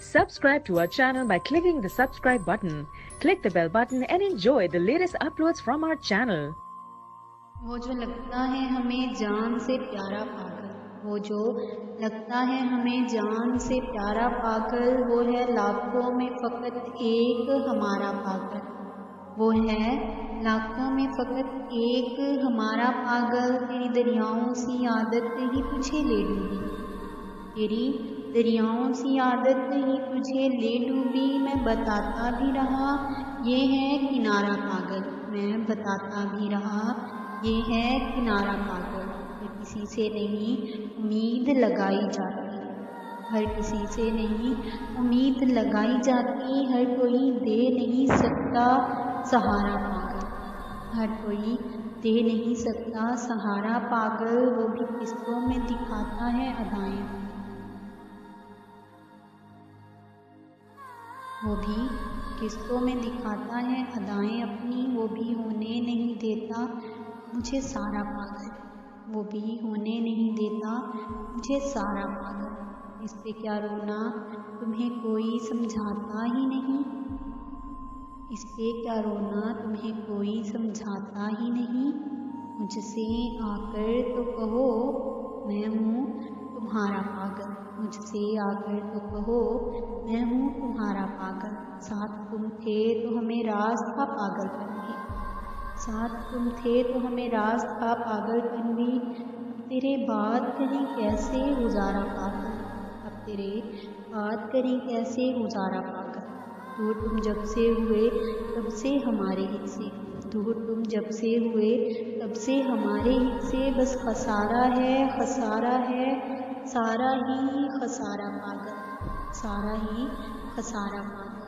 Subscribe to our channel by clicking the subscribe button. Click the bell button and enjoy the latest uploads from our channel. वो जो लगता है हमें जान से प्यारा पागल, वो जो लगता है हमें जान से प्यारा पागल, वो है लाखों में फ़कत एक हमारा पागल। वो है लाखों में फ़कत एक हमारा पागल। तेरी दरियाओं सी आदत ही तुझे ले डूबी, तेरी दरियाओं सी आदत ही तुझे ले डूबी। मैं बताता भी रहा ये है किनारा पागल, मैं बताता भी रहा ये है किनारा पागल। हर किसी से नहीं उम्मीद लगाई जाती, हर किसी से नहीं उम्मीद लगाई जाती, हर कोई दे नहीं सकता सहारा पागल, हर कोई दे नहीं सकता सहारा पागल। वो भी किस्तों में दिखाता है अदाएं, वो भी किस्तों में दिखाता है अदाएं अपनी। वो भी होने नहीं देता मुझे सारा पागल, वो भी होने नहीं देता मुझे सारा पागल। इस पे क्या रोना तुम्हें कोई समझाता ही नहीं, इस पे क्या रोना तुम्हें कोई समझाता ही नहीं। मुझसे आकर तो कहो मैं हूँ तुम्हारा पागल, मुझसे आकर तो कहो मैं हूँ तुम्हारा पागल। साथ तुम थे तो हमें राज था पागलपन भी, साथ तुम थे तो हमें राज था पागलपन भी। अब तेरे बाद करें कैसे गुजारा पागल, अब तेरे बाद करें कैसे गुजारा पागल। दूर तुम जब से हुए तब से हमारे हिस्से, दूर तुम जब से हुए तब से हमारे हिस्से। बस खसारा है खसारा है, सारा ही खसारा पागल, सारा ही खसारा पागल।